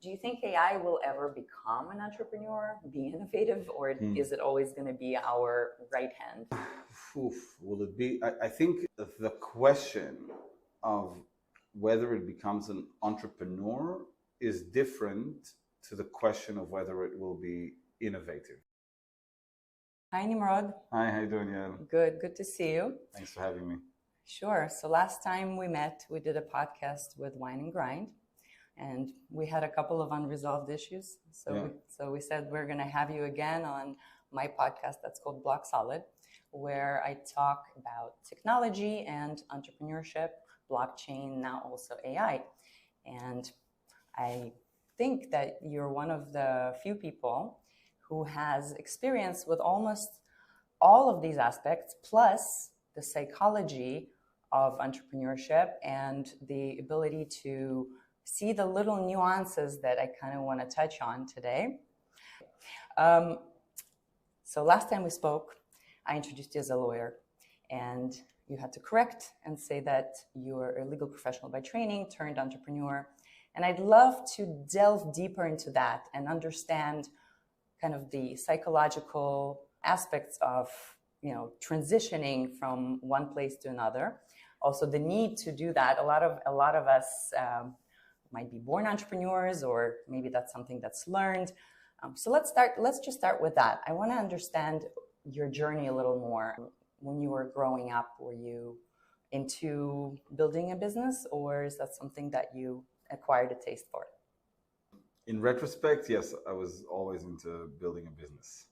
Do you think AI will ever become an entrepreneur, be innovative, or is it always going to be our right hand? Will it be? I think the question of whether it becomes an entrepreneur is different to the question of whether it will be innovative. Hi, Nimrod. Hi, how you doing, Yael? Good to see you. Thanks for having me. Sure. So last time we met, we did a podcast with Wine and Grind, and we had a couple of unresolved issues. So we said we're going to have you again on my podcast that's called Block Solid, where I talk about technology and entrepreneurship, blockchain, now also AI. And I think that you're one of the few people who has experience with almost all of these aspects, plus the psychology of entrepreneurship and the ability to see the little nuances that I kind of want to touch on today. So last time we spoke, I introduced you as a lawyer, and you had to correct and say that you're a legal professional by training turned entrepreneur. And I'd love to delve deeper into that and understand kind of the psychological aspects of, transitioning from one place to another. Also, the need to do that. A lot of us might be born entrepreneurs, or maybe that's something that's learned. So let's just start with that. I want to understand your journey a little more. When you were growing up, were you into building a business, or is that something that you acquired a taste for? In retrospect, yes, I was always into building a business.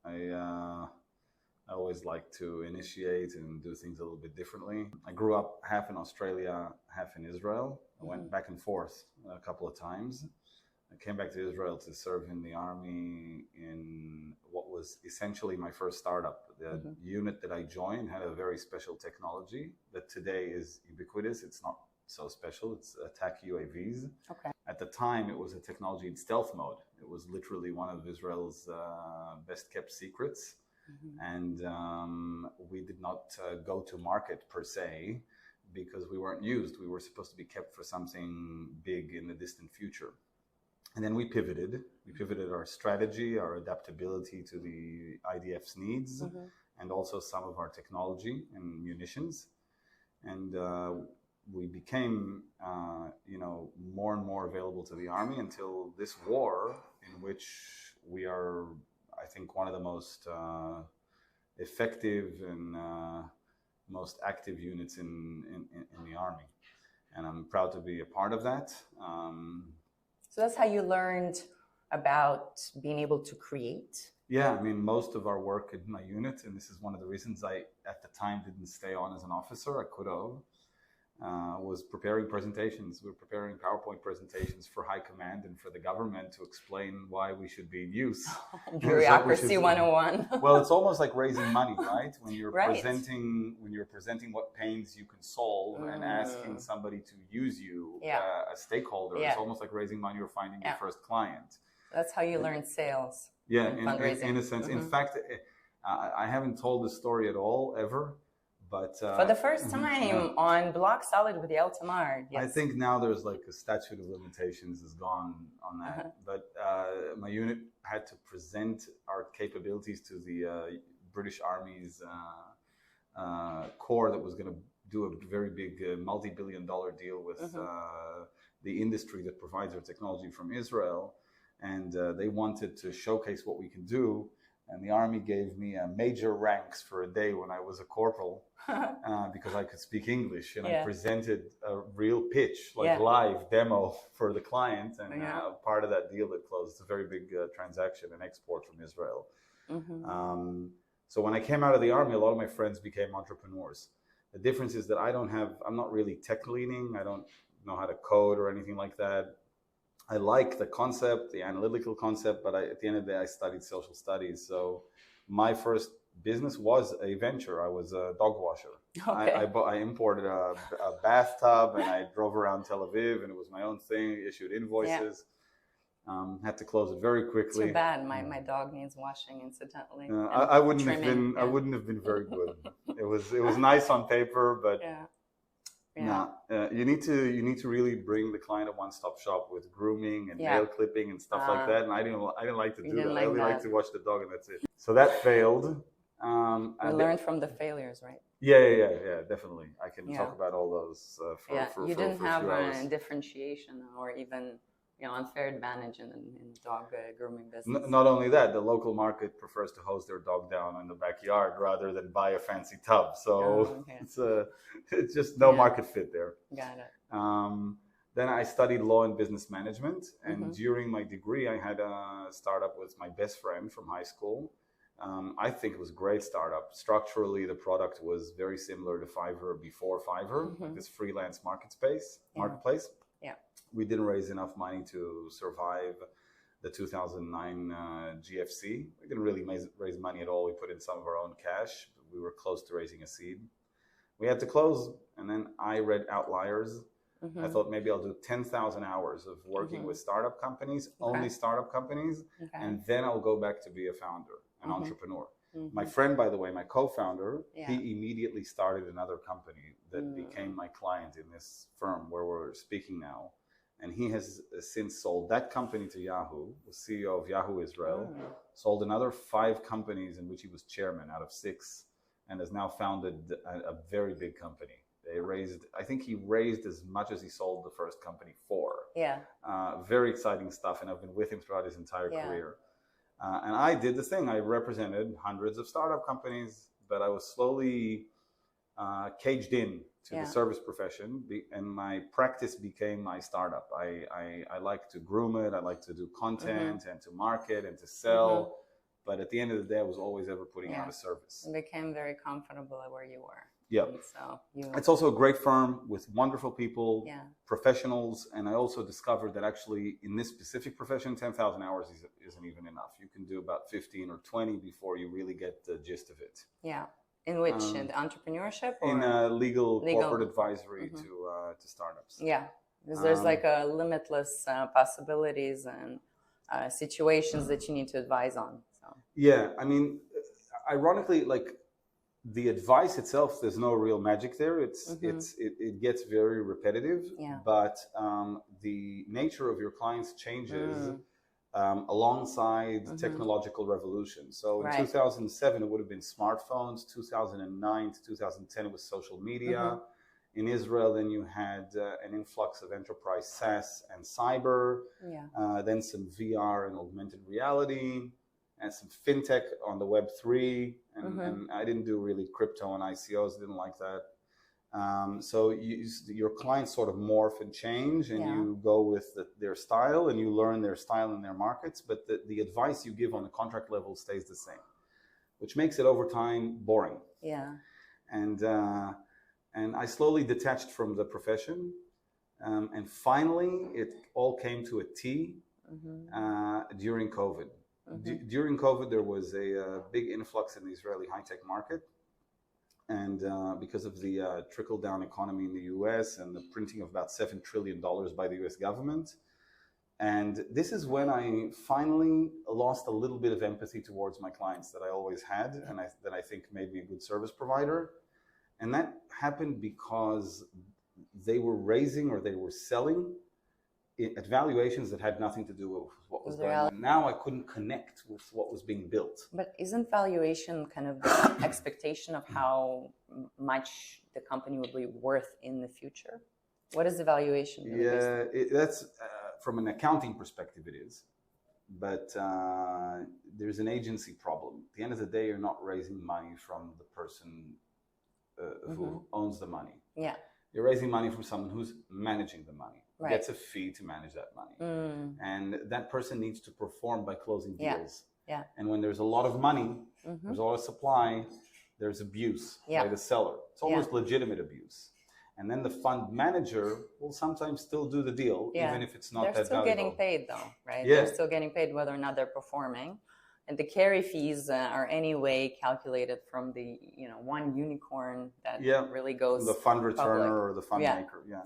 I always like to initiate and do things a little bit differently. I grew up half in Australia, half in Israel. I went back and forth a couple of times. I came back to Israel to serve in the army in what was essentially my first startup. The unit that I joined had a very special technology that today is ubiquitous. It's not so special. It's attack UAVs. Okay. At the time, it was a technology in stealth mode. It was literally one of Israel's best kept secrets. And we did not go to market per se because we weren't used. We were supposed to be kept for something big in the distant future. And then we pivoted. We pivoted our strategy, our adaptability to the IDF's needs, and also some of our technology and munitions. And we became, more and more available to the army until this war, in which we are, I think, one of the most effective and most active units in the army. And I'm proud to be a part of that. So that's how you learned about being able to create? Yeah, I mean, most of our work in my unit, and this is one of the reasons I, at the time, didn't stay on as an officer, I could have, was preparing presentations. We were preparing PowerPoint presentations for high command and for the government to explain why we should be in use. Bureaucracy 101. Well, it's almost like raising money, right? When you're right. presenting what pains you can solve and asking somebody to use you, a stakeholder, it's almost like raising money or finding your first client. That's how you learn sales. Yeah, in a sense. In fact, I haven't told this story at all, ever. But for the first time on Block Solid with Yael Tamar. Yes. I think now there's like a statute of limitations is gone on that. But my unit had to present our capabilities to the British Army's corps that was going to do a very big multi-billion-dollar deal with the industry that provides our technology from Israel. And they wanted to showcase what we can do. And the Army gave me major ranks for a day when I was a corporal because I could speak English. And I presented a real pitch, live demo for the client. And part of that deal that closed, it's a very big transaction, an export from Israel. So when I came out of the Army, a lot of my friends became entrepreneurs. The difference is that I'm not really tech leaning. I don't know how to code or anything like that. I like the concept, the analytical concept, but at the end of the day, I studied social studies. So my first business was a venture. I was a dog washer. Okay. I imported a bathtub and I drove around Tel Aviv, and it was my own thing, issued invoices. Had to close it very quickly. Too bad. My dog needs washing, incidentally. I wouldn't have been very good. It was nice on paper, but Yeah. You need to really bring the client a one-stop shop with grooming and nail clipping and stuff like that. And I didn't like to do that. I only like to watch the dog, and that's it. So that failed. We learned from the failures, right? Yeah, definitely. I can talk about all those for you didn't for have a few hours. a differentiation or even unfair advantage in dog grooming business. Not only that, the local market prefers to hose their dog down in the backyard rather than buy a fancy tub. So it's just no market fit there. Got it. Then I studied law and business management, and during my degree, I had a startup with my best friend from high school. I think it was a great startup. Structurally, the product was very similar to Fiverr before Fiverr, like this freelance marketplace. Yeah. We didn't raise enough money to survive the 2009 GFC. We didn't really raise money at all. We put in some of our own cash. We were close to raising a seed. We had to close, and then I read Outliers. I thought maybe I'll do 10,000 hours of working with startup companies, only startup companies, and then I'll go back to be a founder, an entrepreneur. My friend, by the way, my co-founder, he immediately started another company that became my client in this firm where we're speaking now. And he has since sold that company to Yahoo, was CEO of Yahoo Israel, sold another 5 companies in which he was chairman out of 6, and has now founded a very big company. I think he raised as much as he sold the first company for. Yeah. Very exciting stuff, and I've been with him throughout his entire career. And I did the thing. I represented hundreds of startup companies, but I was slowly caged in to the service profession, and my practice became my startup. I like to groom it. I like to do content and to market and to sell. But at the end of the day, I was always ever putting out a service. You became very comfortable at where you were. Yeah. So it's also a great firm with wonderful people, professionals. And I also discovered that actually in this specific profession, 10,000 hours isn't even enough. You can do about 15 or 20 before you really get the gist of it. Yeah. In which, in entrepreneurship? Or? In legal corporate advisory to startups. Yeah, because there's like a limitless possibilities and situations that you need to advise on. So. Yeah, I mean, ironically, like the advice itself, there's no real magic there. It gets very repetitive. Yeah. But the nature of your clients changes. Alongside technological revolution. So in 2007, it would have been smartphones. 2009 to 2010, it was social media. In Israel, then you had an influx of enterprise SaaS and cyber. Then some VR and augmented reality, and some fintech on the Web3. And I didn't do really crypto and ICOs. Didn't like that. So your clients sort of morph and change, and you go with their style, and you learn their style in their markets. But the advice you give on the contract level stays the same, which makes it over time boring. Yeah. And I slowly detached from the profession, and finally it all came to a T during COVID. During COVID, there was a big influx in the Israeli high-tech market. And because of the trickle-down economy in the US and the printing of about $7 trillion by the US government. And this is when I finally lost a little bit of empathy towards my clients that I always had, and that I think made me a good service provider. And that happened because they were raising or they were selling at valuations that had nothing to do with what was going on. Now I couldn't connect with what was being built. But isn't valuation kind of the expectation of how much the company will be worth in the future? What is the valuation? That's from an accounting perspective, it is. But there's an agency problem. At the end of the day, you're not raising money from the person who owns the money. Yeah. You're raising money from someone who's managing the money. Gets a fee to manage that money. And that person needs to perform by closing deals. Yeah. And when there's a lot of money, there's a lot of supply, there's abuse by the seller. It's almost legitimate abuse. And then the fund manager will sometimes still do the deal, even if it's not that valuable. They're still getting paid though, right? Yeah. They're still getting paid whether or not they're performing. And the carry fees are anyway calculated from the one unicorn that really goes the fund returner public. Or the fund maker. Yeah.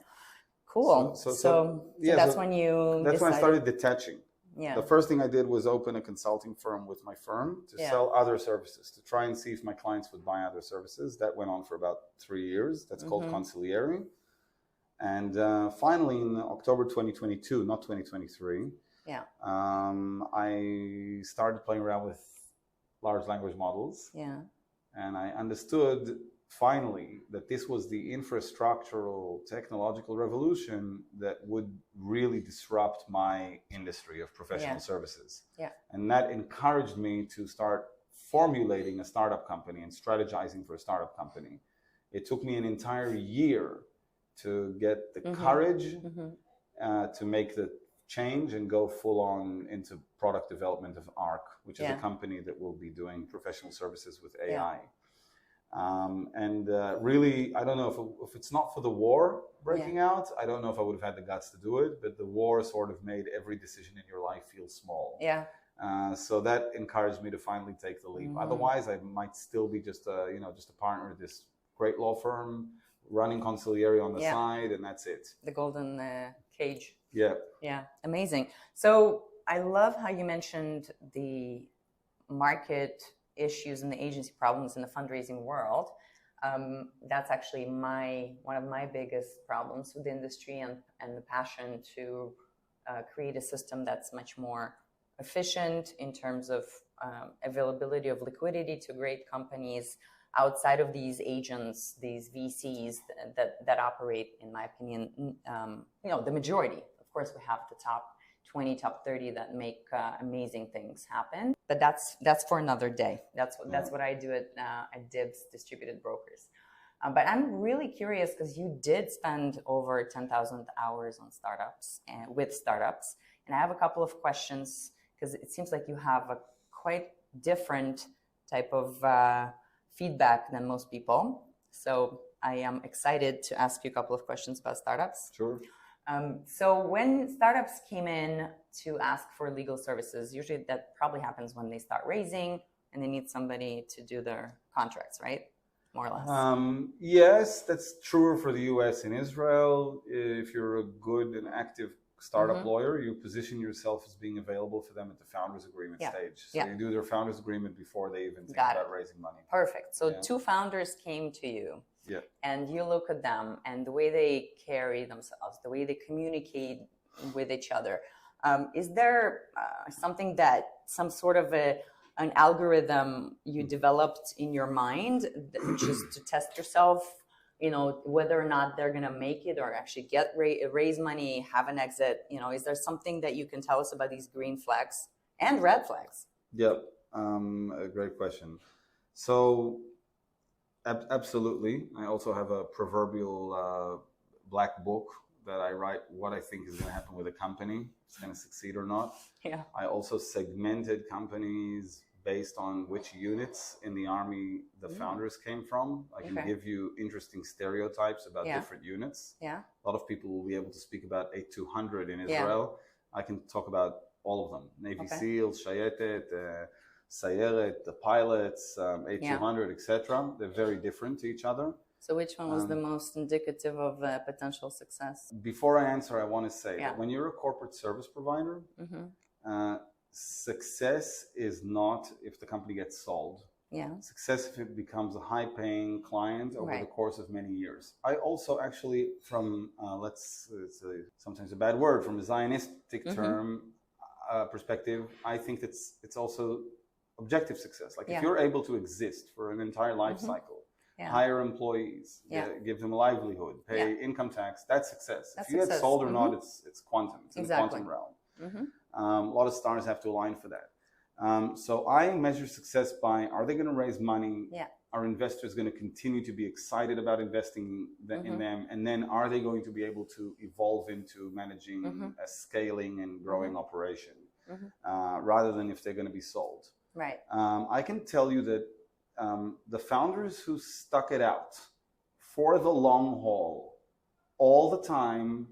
Cool. So that's when you That's when I started detaching. Yeah. The first thing I did was open a consulting firm with my firm to sell other services, to try and see if my clients would buy other services. That went on for about 3 years. That's called consigliere. And finally, in October 2022, not 2023, Yeah. I started playing around with large language models. Yeah. And I understood finally that this was the infrastructural technological revolution that would really disrupt my industry of professional services. Yeah. And that encouraged me to start formulating a startup company and strategizing for a startup company. It took me an entire year to get the courage to make the change and go full on into product development of ARC, which is a company that will be doing professional services with AI. Really, I don't know if it's not for the war breaking out, I don't know if I would have had the guts to do it, but the war sort of made every decision in your life feel small. Yeah. So that encouraged me to finally take the leap. Otherwise, I might still be just a partner at this great law firm, running consigliere on the side, and that's it. The golden cage. Yeah. Yeah, amazing. So I love how you mentioned the market issues and the agency problems in the fundraising world. That's actually one of my biggest problems with the industry, and the passion to create a system that's much more efficient in terms of availability of liquidity to great companies outside of these agents, these VCs that operate, in my opinion, the majority. Of course, we have the top 20, top 30 that make amazing things happen. But that's for another day. That's what I do at DIBS, Distributed Brokers. But I'm really curious because you did spend over 10,000 hours on startups and with startups. And I have a couple of questions because it seems like you have a quite different type of feedback than most people. So I am excited to ask you a couple of questions about startups. Sure. So when startups came in to ask for legal services, usually that probably happens when they start raising and they need somebody to do their contracts, right? More or less. Yes, that's truer for the US and Israel. If you're a good and active startup lawyer, you position yourself as being available for them at the founders agreement stage. So you do their founders agreement before they even think about raising money. Perfect. So two founders came to you. Yeah. And you look at them and the way they carry themselves, the way they communicate with each other. Is there some sort of an algorithm you developed in your mind just to test yourself, whether or not they're going to make it or actually raise money, have an exit? Is there something that you can tell us about these green flags and red flags? Yep. A great question. So absolutely. I also have a proverbial black book that I write what I think is going to happen with a company, if it's going to succeed or not. Yeah. I also segmented companies based on which units in the army the founders came from. I can give you interesting stereotypes about different units. Yeah. A lot of people will be able to speak about 8200 in Israel. I can talk about all of them. Navy SEALs, Shayetet, Sayeret, the pilots, 8200, etc. They're very different to each other. So which one was the most indicative of potential success? Before I answer, I want to say that when you're a corporate service provider, success is not if the company gets sold. Yeah. Success if it becomes a high-paying client over the course of many years. I also actually, from sometimes a bad word, from a Zionistic term perspective, I think it's also objective success. Like if you're able to exist for an entire life cycle, hire employees, give them a livelihood, pay income tax, that's success. If you get sold or not, it's quantum. It's in the quantum realm. A lot of stars have to align for that. So I measure success by, are they going to raise money? Are investors going to continue to be excited about investing in them? And then are they going to be able to evolve into managing a scaling and growing operation rather than if they're going to be sold? Right. I can tell you that the founders who stuck it out for the long haul all the time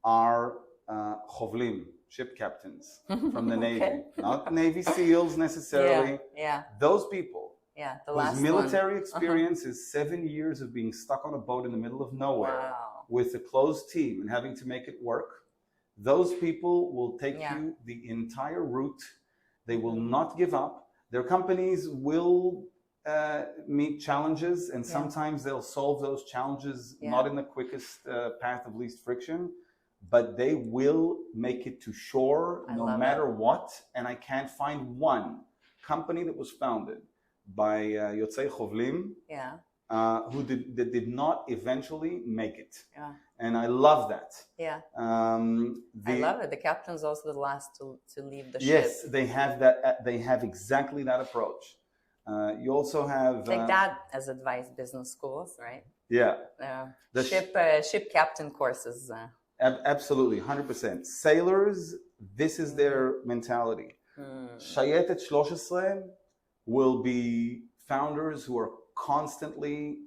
are chovlim, ship captains from the Navy, not Navy SEALs necessarily. Those people the last whose military experience is 7 years of being stuck on a boat in the middle of nowhere with a closed team and having to make it work. Those people will take you the entire route. They will not give up. Their companies will meet challenges, and sometimes they'll solve those challenges not in the quickest path of least friction, but they will make it to shore no matter what. And I can't find one company that was founded by Yotzei Chovlim who did not eventually make it. And I love that. I love it. The captain's also the last to leave the ship. Yes, they have that. They have exactly that approach. You also have take that as advice, business schools, right? Yeah. Ship captain courses. Absolutely, 100%. Sailors, this is their mentality. Shayetet 13 will be founders who are constantly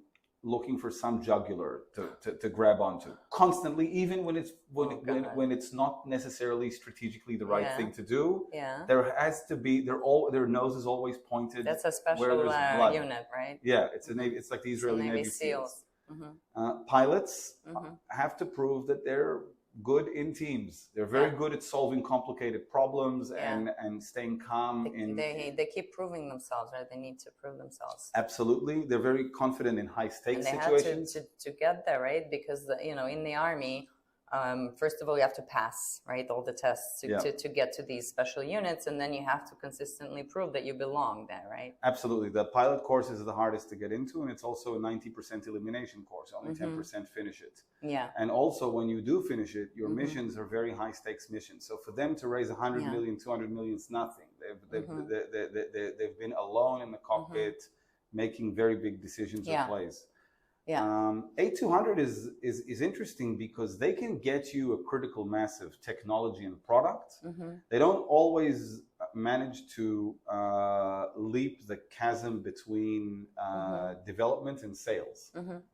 looking for some jugular to grab onto. Constantly, even when it's not necessarily strategically the right thing to do. There has to be their nose is always pointed. That's a special unit, right? Yeah, it's like the Israeli Navy SEALs. Pilots have to prove that they're good in teams. They're very good at solving complicated problems and staying calm. They keep proving themselves, right? They need to prove themselves. Absolutely. They're very confident in high stakes situations. Had to get there, right? Because in the army, first of all, you have to pass, right, all the tests to get to these special units, and then you have to consistently prove that you belong there, right? Absolutely. The pilot course is the hardest to get into, and it's also a 90% elimination course. Only 10% finish it. Yeah. And also, when you do finish it, your missions are very high stakes missions. So for them to raise 100 million, 200 million is nothing. They've been alone in the cockpit, making very big decisions or plays. A200 is interesting because they can get you a critical mass of technology and product. They don't always manage to leap the chasm between development and sales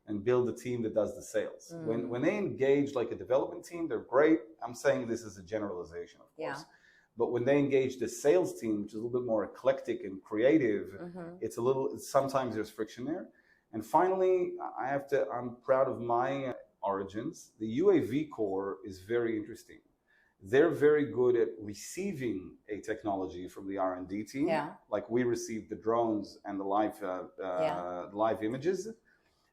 and build a team that does the sales. When they engage like a development team, they're great. I'm saying this is a generalization, of course. But when they engage the sales team, which is a little bit more eclectic and creative, sometimes there's friction there. And finally, I'm proud of my origins. The UAV Corps is very interesting. They're very good at receiving a technology from the R&D team, like we received the drones and the live images,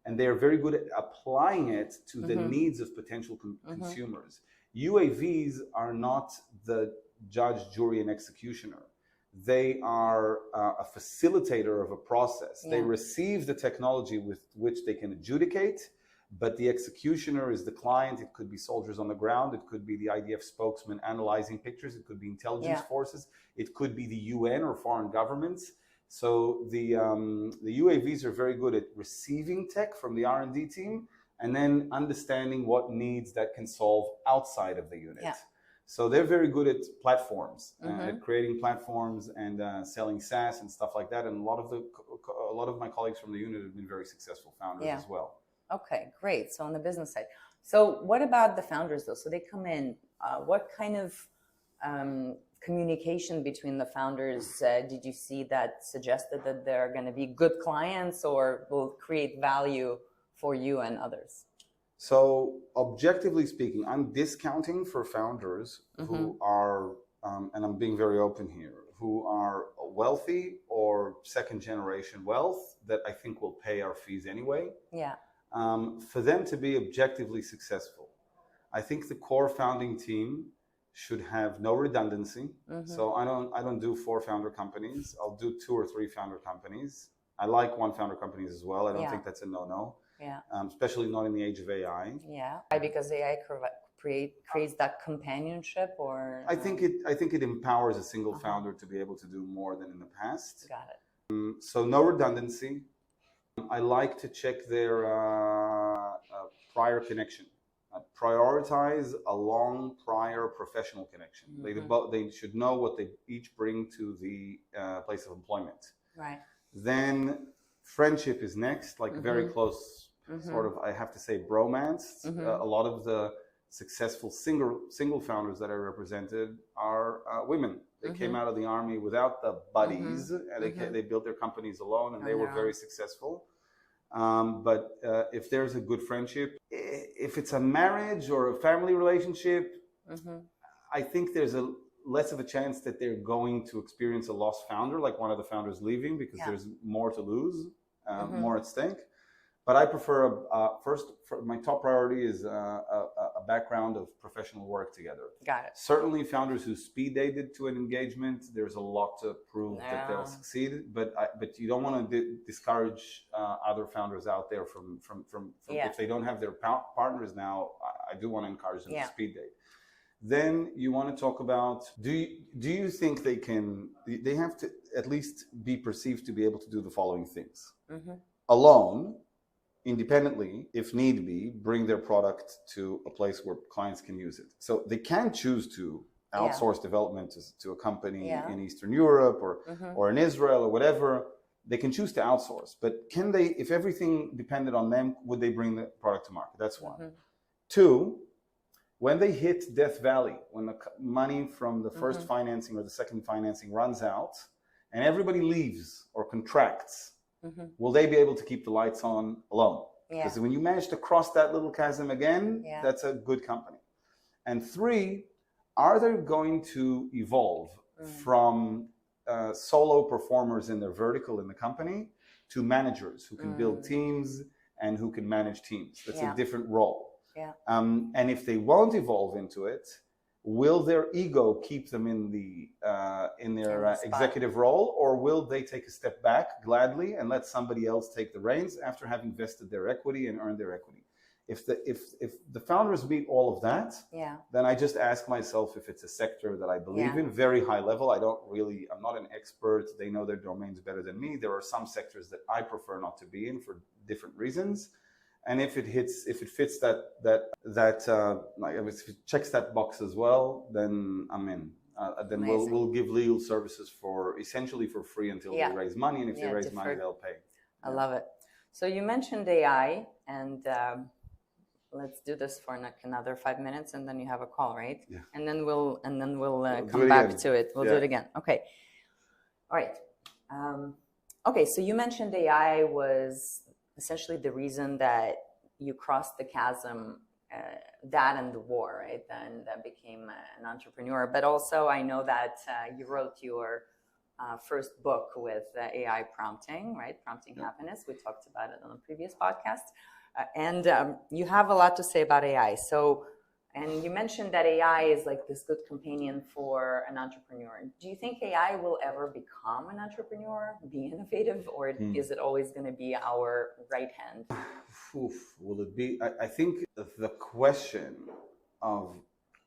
and they're very good at applying it to the needs of potential consumers. UAVs are not the judge, jury, and executioner. They are a facilitator of a process. They receive the technology with which they can adjudicate, but the executioner is the client. It could be soldiers on the ground. It could be the IDF spokesman analyzing pictures. It could be intelligence forces. It could be the UN or foreign governments. So the UAVs are very good at receiving tech from the R&D team and then understanding what needs that can solve outside of the unit. So they're very good at platforms, at creating platforms and selling SaaS and stuff like that. And a lot of my colleagues from the unit have been very successful founders as well. Okay, great. So on the business side. So what about the founders though? So they come in, what kind of communication between the founders did you see that suggested that they're going to be good clients or will create value for you and others? So objectively speaking, I'm discounting for founders who are, and I'm being very open here, who are wealthy or second generation wealth that I think will pay our fees anyway. For them to be objectively successful, I think the core founding team should have no redundancy. So I don't do 4 founder companies. I'll do 2 or 3 founder companies. I like 1 founder companies as well. I don't think that's a no-no. Especially not in the age of AI. Why? Because AI creates that companionship, or I think it empowers a single founder to be able to do more than in the past. Got it. So no redundancy. I like to check their prior connection. Prioritize a long prior professional connection. They should know what they each bring to the place of employment. Right. Then friendship is next, like very close. Sort of, I have to say, bromance. A lot of the successful single founders that I represented are women. They came out of the army without the buddies, and they built their companies alone, and they were very successful. But if there's a good friendship, if it's a marriage or a family relationship, I think there's a less of a chance that they're going to experience a lost founder, like one of the founders leaving, because there's more to lose, more at stake. But I prefer, my top priority is a background of professional work together. Got it. Certainly founders who speed dated to an engagement, there's a lot to prove that they'll succeed. But you don't want to discourage other founders out there from if they don't have their partners now, I do want to encourage them to speed date. Then you want to talk about, do you think they have to at least be perceived to be able to do the following things? Alone, independently, if need be, bring their product to a place where clients can use it. So they can choose to outsource development to a company in Eastern Europe or in Israel or whatever. They can choose to outsource, but can they, if everything depended on them, would they bring the product to market? That's one. Two, when they hit Death Valley, when the money from the first financing or the second financing runs out and everybody leaves or contracts, will they be able to keep the lights on alone? Because when you manage to cross that little chasm again, that's a good company. And three, are they going to evolve from solo performers in their vertical in the company to managers who can build teams and who can manage teams? That's a different role. And if they won't evolve into it, will their ego keep them in their executive role, or will they take a step back gladly and let somebody else take the reins after having vested their equity and earned their equity? If the founders meet all of that, then I just ask myself if it's a sector that I believe in, very high level. I'm not an expert. They know their domains better than me. There are some sectors that I prefer not to be in for different reasons. And if it fits that if it checks that box as well, then I'm in. Then we'll give legal services essentially for free until they raise money, and if they raise money, they'll pay. I love it. So you mentioned AI, and let's do this for another 5 minutes, and then you have a call, right? Yeah. And then we'll come back to it. We'll do it again. Okay. All right. Okay. So you mentioned AI was essentially the reason that you crossed the chasm, that and the war, right? Then that became an entrepreneur. But also I know that you wrote your first book with AI prompting, right? Prompting Happiness. We talked about it on a previous podcast. And you have a lot to say about AI. And you mentioned that AI is like this good companion for an entrepreneur. Do you think AI will ever become an entrepreneur, be innovative, or is it always going to be our right hand? Will it be? I think the question of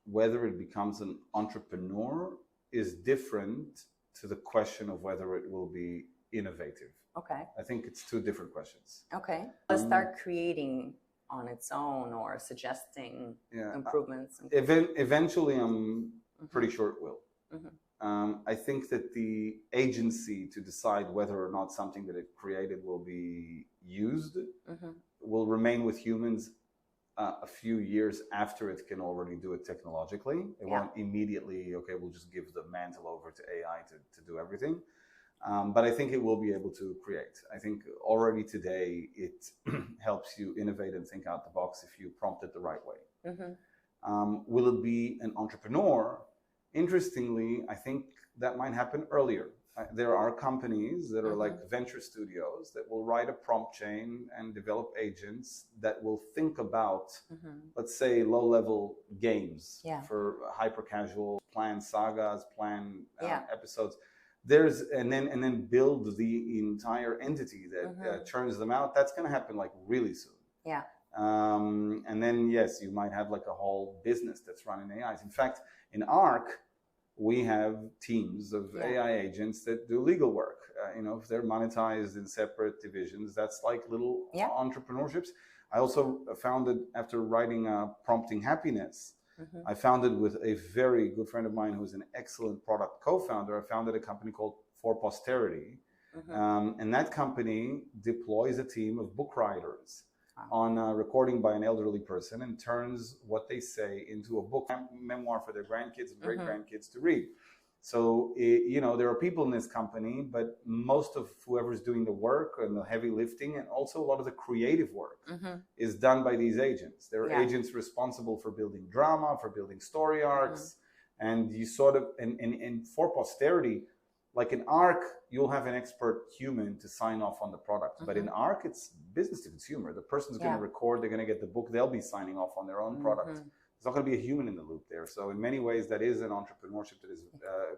whether it becomes an entrepreneur is different to the question of whether it will be innovative. Okay. I think it's two different questions. Okay. Let's start creating on its own or suggesting improvements. Eventually, I'm pretty sure it will. I think that the agency to decide whether or not something that it created will be used will remain with humans a few years after it can already do it technologically. It won't immediately, we'll just give the mantle over to AI to do everything. But I think it will be able to create. I think already today it helps you innovate and think out the box if you prompt it the right way. Will it be an entrepreneur? Interestingly, I think that might happen earlier. There are companies that are like venture studios that will write a prompt chain and develop agents that will think about, let's say, low-level games for hyper-casual, plan sagas, plan episodes. And then build the entire entity that churns them out. That's going to happen like really soon. Yeah. And then yes, you might have like a whole business that's running AIs. In fact, in ARC, we have teams of AI agents that do legal work. If they're monetized in separate divisions, that's like little entrepreneurships. I also founded, after writing Prompting Happiness, I founded with a very good friend of mine who's an excellent product co-founder. I founded a company called For Posterity. And that company deploys a team of book writers on recording by an elderly person and turns what they say into a book memoir for their grandkids and great-grandkids to read. So, there are people in this company, but most of whoever's doing the work and the heavy lifting and also a lot of the creative work is done by these agents. There are agents responsible for building drama, for building story arcs, And you sort of, and for posterity, like in ARC, you'll have an expert human to sign off on the product. But in ARC, it's business to consumer. The person's going to record, they're going to get the book, they'll be signing off on their own product. There's not going to be a human in the loop there. So in many ways, that is an entrepreneurship that is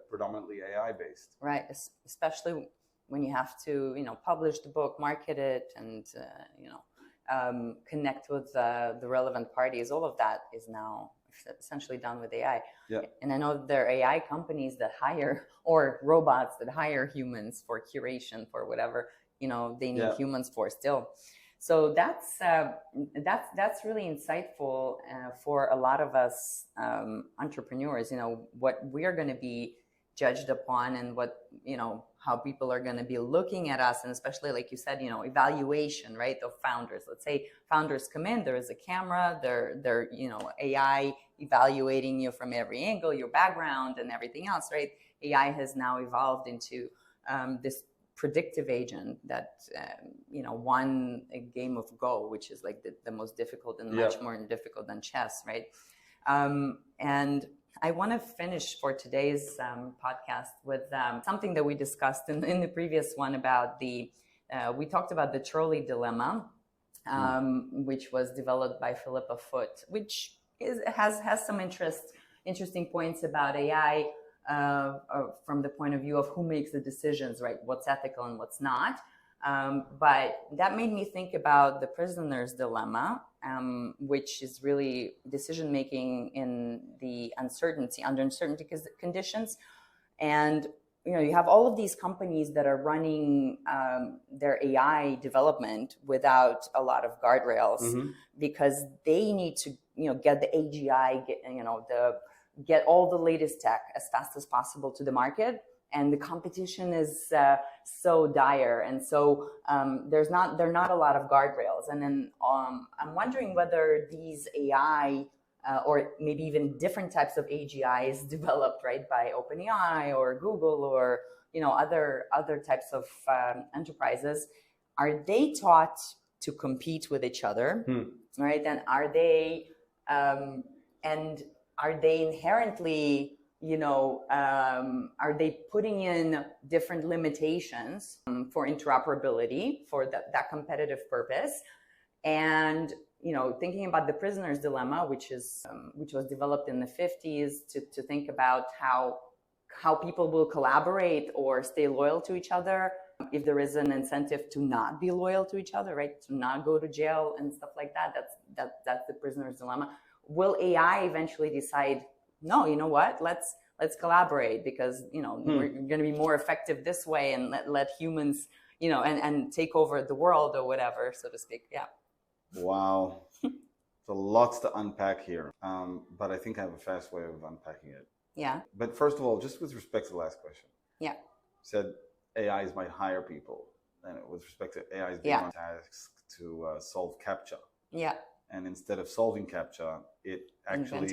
predominantly AI based. Right, especially when you have to, publish the book, market it, and connect with the relevant parties. All of that is now essentially done with AI. Yeah. And I know there are AI companies that hire, or robots that hire humans for curation, for whatever they need humans for still. So that's really insightful for a lot of us entrepreneurs. What we are going to be judged upon, and what how people are going to be looking at us, and especially, like you said, evaluation, right, of founders. Let's say founders come in, there is a camera, they're AI evaluating you from every angle, your background and everything else, right? AI has now evolved into this predictive agent that won a game of Go, which is like the most difficult and much more difficult than chess, right? And I want to finish for today's podcast with something that we discussed in the previous one about we talked about the trolley dilemma, which was developed by Philippa Foot, which has some interesting points about AI from the point of view of who makes the decisions, right? What's ethical and what's not. But that made me think about the prisoner's dilemma, which is really decision making in under uncertainty conditions. And you have all of these companies that are running their AI development without a lot of guardrails, because they need to get the AGI, get all the latest tech as fast as possible to the market. And the competition is so dire, and so there are not a lot of guardrails. And then I'm wondering whether these AI or maybe even different types of AGIs developed, right, by OpenAI or Google or other types of enterprises, are they taught to compete with each other, right? And are they inherently are they putting in different limitations for interoperability for that competitive purpose? And thinking about the prisoner's dilemma, which was developed in the 50s to think about how people will collaborate or stay loyal to each other if there is an incentive to not be loyal to each other, right? To not go to jail and stuff like that. That's the prisoner's dilemma. Will AI eventually decide, no, you know what? Let's collaborate because we're going to be more effective this way, and let humans and take over the world or whatever, so to speak. Yeah. Wow, there's lots to unpack here, but I think I have a fast way of unpacking it. Yeah. But first of all, just with respect to the last question. Yeah. Said AIs might hire people, and with respect to AIs being on tasks to solve CAPTCHA. Yeah. And instead of solving CAPTCHA, it actually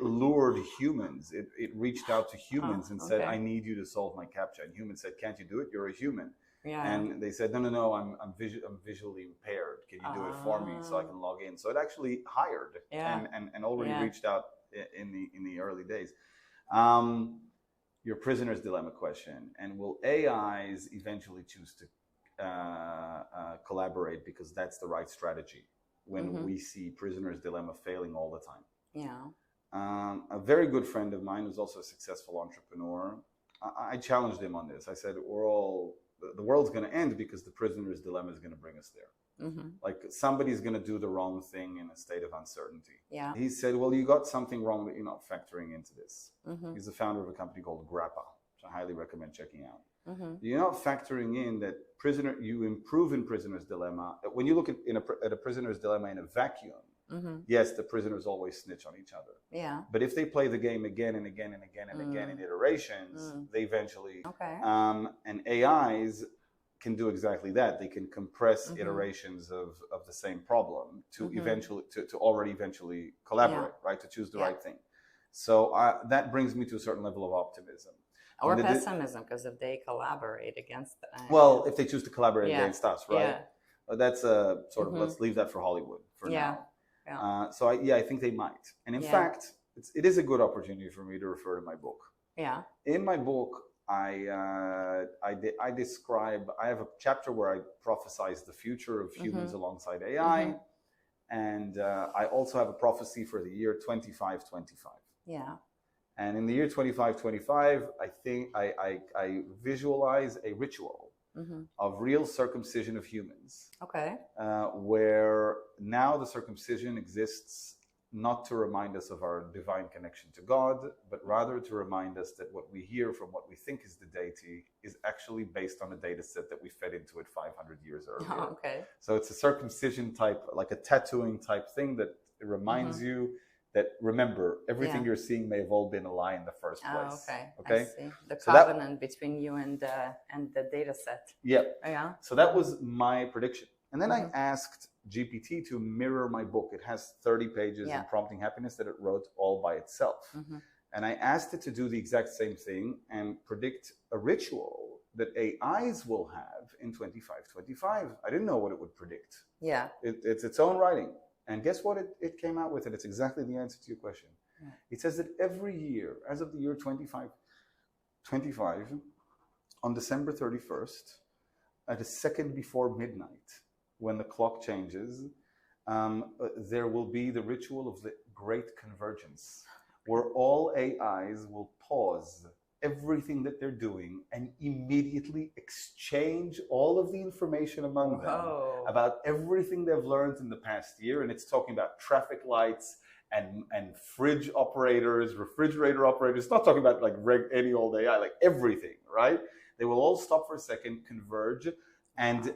lured humans. It reached out to humans and said, "I need you to solve my CAPTCHA." And humans said, "Can't you do it? You're a human." Yeah. And they said, "No, I'm visually impaired. Can you do it for me so I can log in?" So it actually hired and already reached out in the early days. Your prisoner's dilemma question, and will AIs eventually choose to collaborate because that's the right strategy when we see prisoner's dilemma failing all the time? Yeah. A very good friend of mine who's also a successful entrepreneur, I challenged him on this. I said, the world's going to end because the prisoner's dilemma is going to bring us there. Like somebody's going to do the wrong thing in a state of uncertainty. Yeah. He said, well, you got something wrong that you're not factoring into this. He's the founder of a company called Grappa, which I highly recommend checking out. You're not factoring in that you improve in prisoner's dilemma. When you look at a prisoner's dilemma in a vacuum, yes, the prisoners always snitch on each other. Yeah. But if they play the game again and again and again and again in iterations, they eventually. Okay. And AIs can do exactly that. They can compress iterations of the same problem to eventually to already eventually collaborate, right? To choose the right thing. So that brings me to a certain level of optimism. Or pessimism, because if they collaborate against well, if they choose to collaborate against us, right? That's sort of let's leave that for Hollywood for now. So I think they might. And in fact, it is a good opportunity for me to refer to my book. Yeah. In my book, I describe, I have a chapter where I prophesize the future of humans alongside AI. And I also have a prophecy for the year 2525. Yeah. And in the year 2525, I think I visualize a ritual of real circumcision of humans. Okay. Where now the circumcision exists not to remind us of our divine connection to God, but rather to remind us that what we hear from what we think is the deity is actually based on a data set that we fed into it 500 years earlier. Oh, okay. So it's a circumcision type, like a tattooing type thing that reminds you that, remember, everything you're seeing may have all been a lie in the first place. Oh, okay. Okay. I see. The covenant between you and the data set. Yeah. Yeah. So that was my prediction. And then I asked GPT to mirror my book. It has 30 pages in Prompting Happiness that it wrote all by itself. And I asked it to do the exact same thing and predict a ritual that AIs will have in 2525. I didn't know what it would predict. Yeah. It's its own writing. And guess what it came out with? And it's exactly the answer to your question. Yeah. It says that every year, as of the year 2525, on December 31st, at a second before midnight, when the clock changes, there will be the ritual of the Great Convergence, where all AIs will pause everything that they're doing and immediately exchange all of the information among them about everything they've learned in the past year. And it's talking about traffic lights and fridge operators, refrigerator operators. It's not talking about like any old AI, like everything, right? They will all stop for a second, converge, and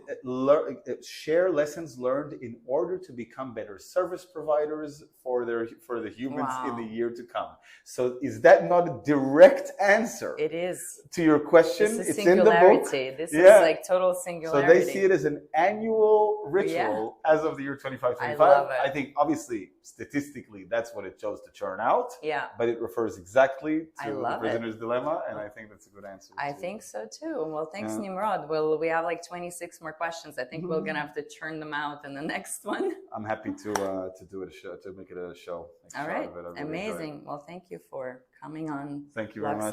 share lessons learned in order to become better service providers for the humans in the year to come. So is that not a direct answer? It is. To your question. It's in the book. This is like total singularity. So they see it as an annual ritual as of the year 2525. I love it. I think obviously statistically that's what it chose to churn out. Yeah. But it refers exactly to the prisoner's dilemma, and I think that's a good answer. I think so too. Well, thanks, Nimrod. Well, we have like 26 more questions. I think we're gonna have to churn them out in the next one. I'm happy to do it a show, to make it a show. All right, amazing. Well, thank you for coming on. Thank you very much.